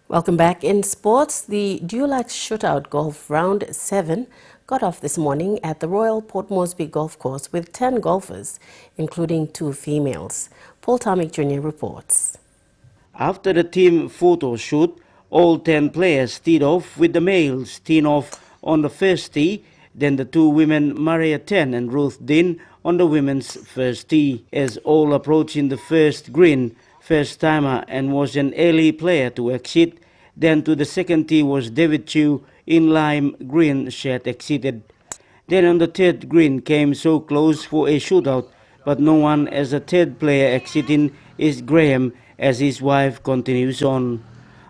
Welcome back. In sports, the Dulux Shootout Golf Round 7 got off this morning at the Royal Port Moresby Golf Course with 10 golfers, including 2 females. Paul Tomic Jr. reports. After the team photo shoot, all 10 players teed off with the males teeing off on the first tee, then the 2 women Maria Ten and Ruth Dean on the women's first tee. As all approaching the first green, first timer and was an early player to exit, then to the second tee was David Chew in lime green shed exited. Then on the third green came so close for a shootout, but no one as the third player exiting is Graham as his wife continues on.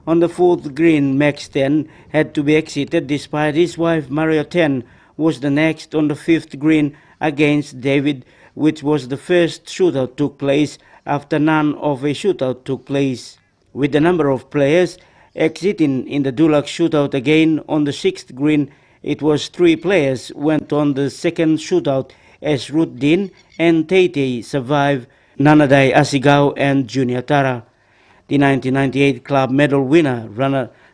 On the fourth green, Max 10 had to be exited despite his wife Maria 10 was the next on the fifth green against David, which was the first shootout took place after none of a shootout took place. With the number of players exiting in the Dulux shootout again on the sixth green, it was 3 players went on the second shootout as Ruth Dean and Tay survived Nanadai Asigao and Junior Tara. The 1998 club medal winner,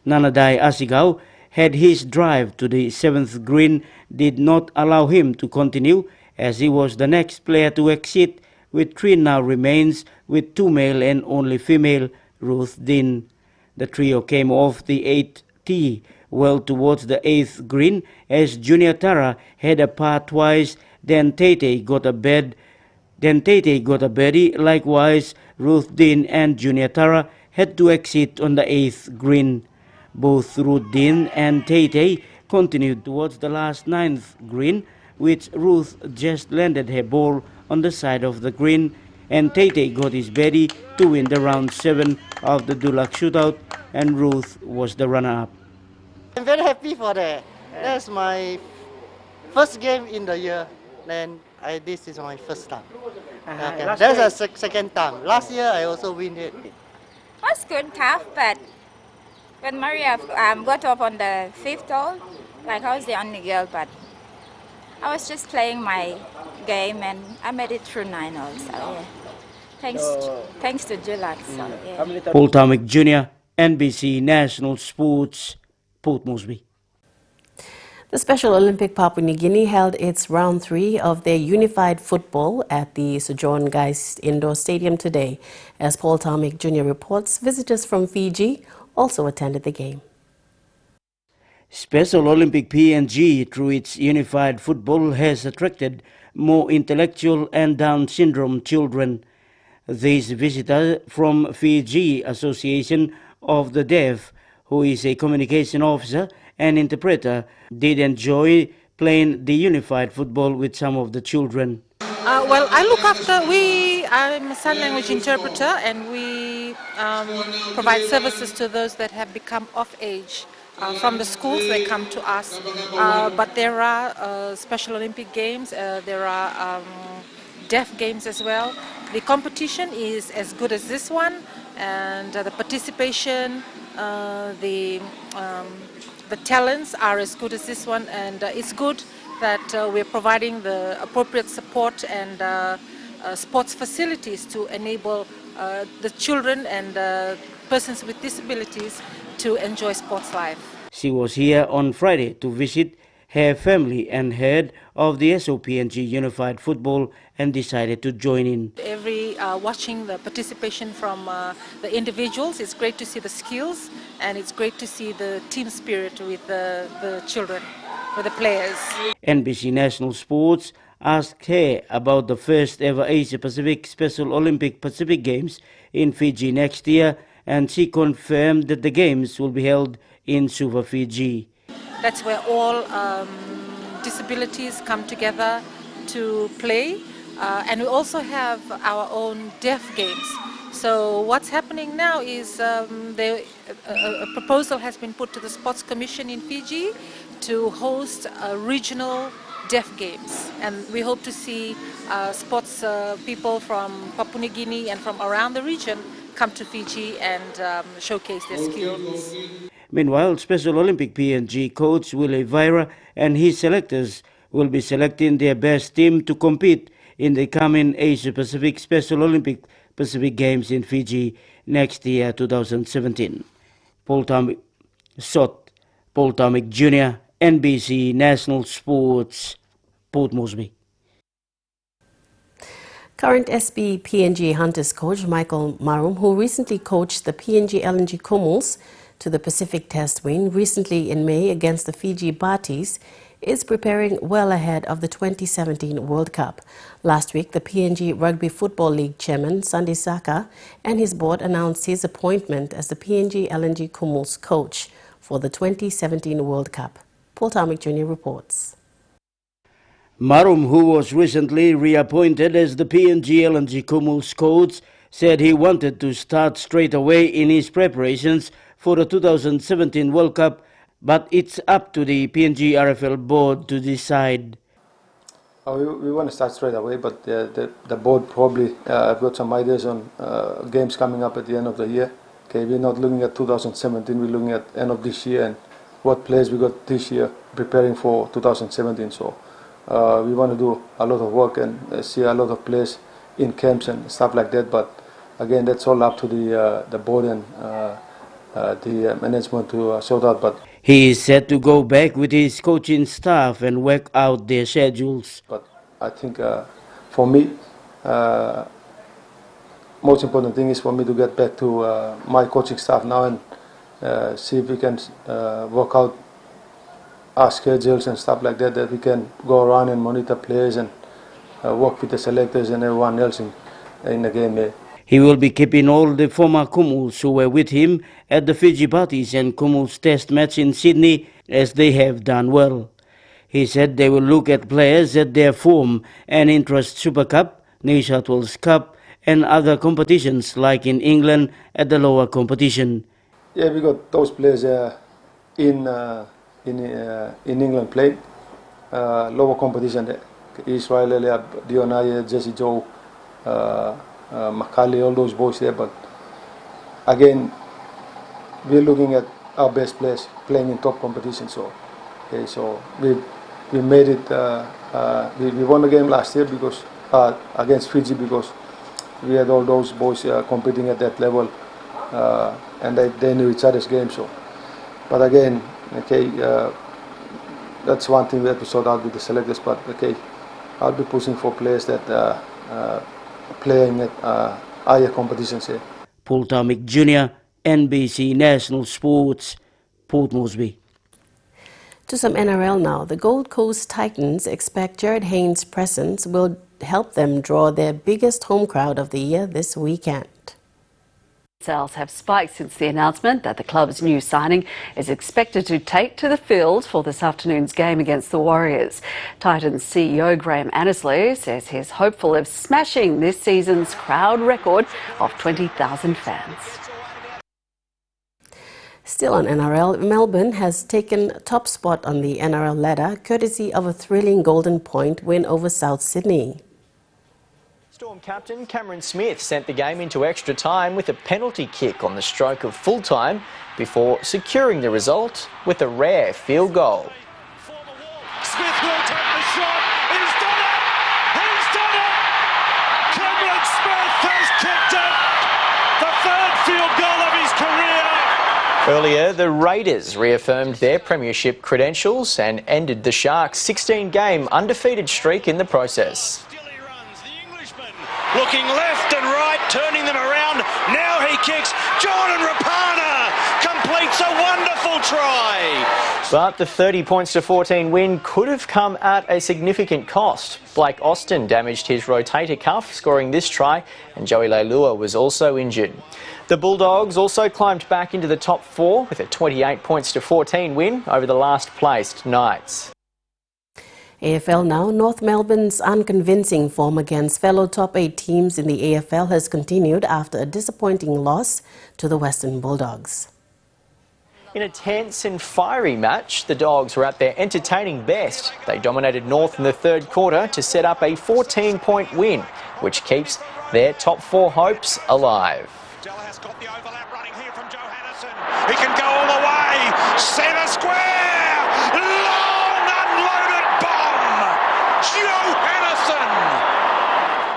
Nanadai Asigao, had his drive to the 7th green did not allow him to continue as he was the next player to exit, with 3 now remains with 2 male and only female, Ruth Dean. The trio came off the 8th tee well towards the 8th green as Junior Tara had a par twice, then Tay got a birdie. Likewise, Ruth Dean and Junior Tara had to exit on the 8th green. Both Ruth Dean and Tay continued towards the last 9th green, which Ruth just landed her ball on the side of the green, and Tay got his birdie to win the round 7 of the Dulux shootout, and Ruth was the runner-up. I'm very happy for that. That's my first game in the year. Then this is my first time. Okay. That's the second time. Last year I also win it. It was good, tough, but when Maria got off on the 5th hole, like I was the only girl, but I was just playing my game and I made it through 9 holes. So yeah, thanks to Dulux. So, yeah. Paul Tomic Jr., NBC National Sports, Port Moresby. The Special Olympic Papua New Guinea held its round 3 of their unified football at the Sojourn Geist Indoor Stadium today. As Paul Tomic Jr. reports, visitors from Fiji also attended the game. Special Olympic PNG, through its unified football, has attracted more intellectual and Down syndrome children. This visitor from Fiji Association of the Deaf, who is a communication officer and interpreter, did enjoy playing the unified football with some of the children. Well, I'm a sign language interpreter, and we provide services to those that have become of age. From the schools, they come to us, but there are Special Olympic games, there are deaf games as well. The competition is as good as this one, and the participation, the talents are as good as this one, and it's good that we're providing the appropriate support and sports facilities to enable the children and persons with disabilities to enjoy sports life. She was here on Friday to visit her family and heard of the SOPNG Unified Football and decided to join in. Watching the participation from the individuals, it's great to see the skills, and it's great to see the team spirit with the children, with the players. NBC National Sports asked her about the first ever Asia Pacific Special Olympic Pacific Games in Fiji next year, and she confirmed that the games will be held in Suva, Fiji. That's where all disabilities come together to play, and we also have our own deaf games. So what's happening now is a proposal has been put to the Sports Commission in Fiji to host regional deaf games, and we hope to see sports people from Papua New Guinea and from around the region come to Fiji and showcase their skills. Meanwhile, Special Olympic PNG coach Willie Vira and his selectors will be selecting their best team to compete in the coming Asia Pacific Special Olympic Pacific Games in Fiji next year, 2017. Paul Tomic Jr., NBC National Sports, Port Moresby. Current SB PNG Hunters coach Michael Marum, who recently coached the PNG LNG Kumuls to the Pacific Test win recently in May against the Fiji Batis, is preparing well ahead of the 2017 World Cup. Last week, the PNG Rugby Football League chairman, Sandy Saka, and his board announced his appointment as the PNG LNG Kumuls coach for the 2017 World Cup. Paul Tomic Jr. reports. Marum, who was recently reappointed as the PNG LNG Kumuls coach, said he wanted to start straight away in his preparations for the 2017 World Cup, but it's up to the PNG RFL board to decide. We want to start straight away, but the board probably have got some ideas on games coming up at the end of the year. Okay, we're not looking at 2017, we're looking at end of this year and what players we got this year preparing for 2017. So we want to do a lot of work and see a lot of players in camps and stuff like that. But again, that's all up to the board and the management to sort out. But he is set to go back with his coaching staff and work out their schedules. But I think for me, most important thing is for me to get back to my coaching staff now and see if we can work out our schedules and stuff like that, that we can go around and monitor players and work with the selectors and everyone else in the game. He will be keeping all the former Kumuls who were with him at the Fiji Batis and Kumuls Test match in Sydney, as they have done well. He said they will look at players at their form and interest Super Cup, New South Wales Cup and other competitions like in England at the lower competition. Yeah, we got those players in England playing lower competition. Israel, Dionaya, Jesse Joe, Makali, all those boys there. But again, we're looking at our best players playing in top competition. So, okay, so we made it. We won the game last year because against Fiji because we had all those boys competing at that level, and they knew each other's game. So, but again, okay, that's one thing we have to sort out with the selectors. But okay, I'll be pushing for players that playing at higher competitions here. Paul Tomic Jr., NBC National Sports, Port Moresby. To some NRL now. The Gold Coast Titans expect Jared Haynes' presence will help them draw their biggest home crowd of the year this weekend. Sales have spiked since the announcement that the club's new signing is expected to take to the field for this afternoon's game against the Warriors. Titans CEO Graham Annesley says he's hopeful of smashing this season's crowd record of 20,000 fans. Still on NRL, Melbourne has taken top spot on the NRL ladder courtesy of a thrilling Golden Point win over South Sydney. Storm captain Cameron Smith sent the game into extra time with a penalty kick on the stroke of full time before securing the result with a rare field goal. Smith will take the shot. He's done it! He's done it! Cameron Smith has kicked it! The third field goal of his career! Earlier, the Raiders reaffirmed their premiership credentials and ended the Sharks' 16-game undefeated streak in the process. Looking left and right, turning them around. Now he kicks. Jordan Rapana completes a wonderful try. But the 30 points to 14 win could have come at a significant cost. Blake Austin damaged his rotator cuff, scoring this try, and Joey Leilua was also injured. The Bulldogs also climbed back into the top four with a 28 points to 14 win over the last placed Knights. AFL now. North Melbourne's unconvincing form against fellow top 8 teams in the AFL has continued after a disappointing loss to the Western Bulldogs. In a tense and fiery match, the Dogs were at their entertaining best. They dominated North in the third quarter to set up a 14-point win, which keeps their top 4 hopes alive. Della has got the overlap running here from Johannesson. He can go all the way. Centre square. Long unloaded bomb. Johannesson.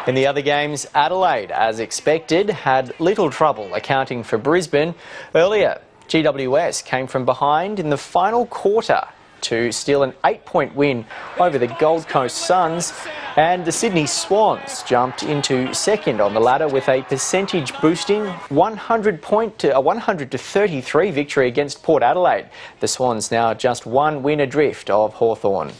In the other games, Adelaide, as expected, had little trouble accounting for Brisbane. Earlier, GWS came from behind in the final quarter to steal an 8-point win over the Gold Coast Suns, and the Sydney Swans jumped into second on the ladder with a percentage-boosting 100 to 33 victory against Port Adelaide. The Swans now just one win adrift of Hawthorn.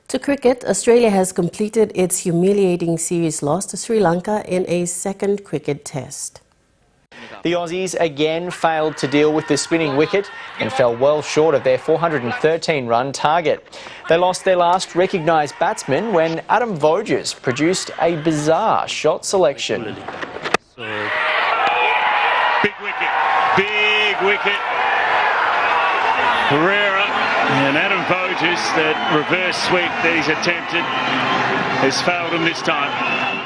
To cricket, Australia has completed its humiliating series loss to Sri Lanka in a second cricket test. The Aussies again failed to deal with the spinning wicket and fell well short of their 413-run target. They lost their last recognised batsman when Adam Voges produced a bizarre shot selection. Big wicket. Pereira and Adam Voges, that reverse sweep that he's attempted has failed him this time.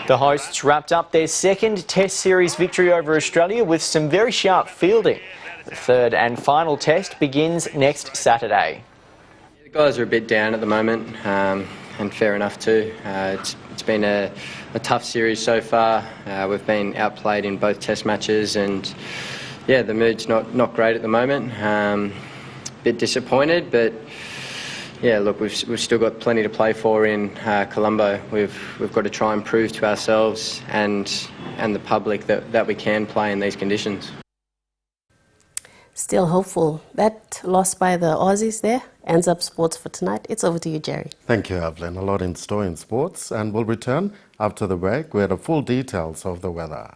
The hosts wrapped up their second Test Series victory over Australia with some very sharp fielding. The third and final test begins next Saturday. The guys are a bit down at the moment, and fair enough too. It's been a tough series so far. We've been outplayed in both Test matches, and yeah, the mood's not great at the moment. Bit disappointed, but yeah, look, we've still got plenty to play for in Colombo. We've got to try and prove to ourselves and the public that we can play in these conditions. Still hopeful. That loss by the Aussies there ends up sports for tonight. It's over to you, Jerry. Thank you, Evelyn. A lot in store in sports, and we'll return after the break with the full details of the weather.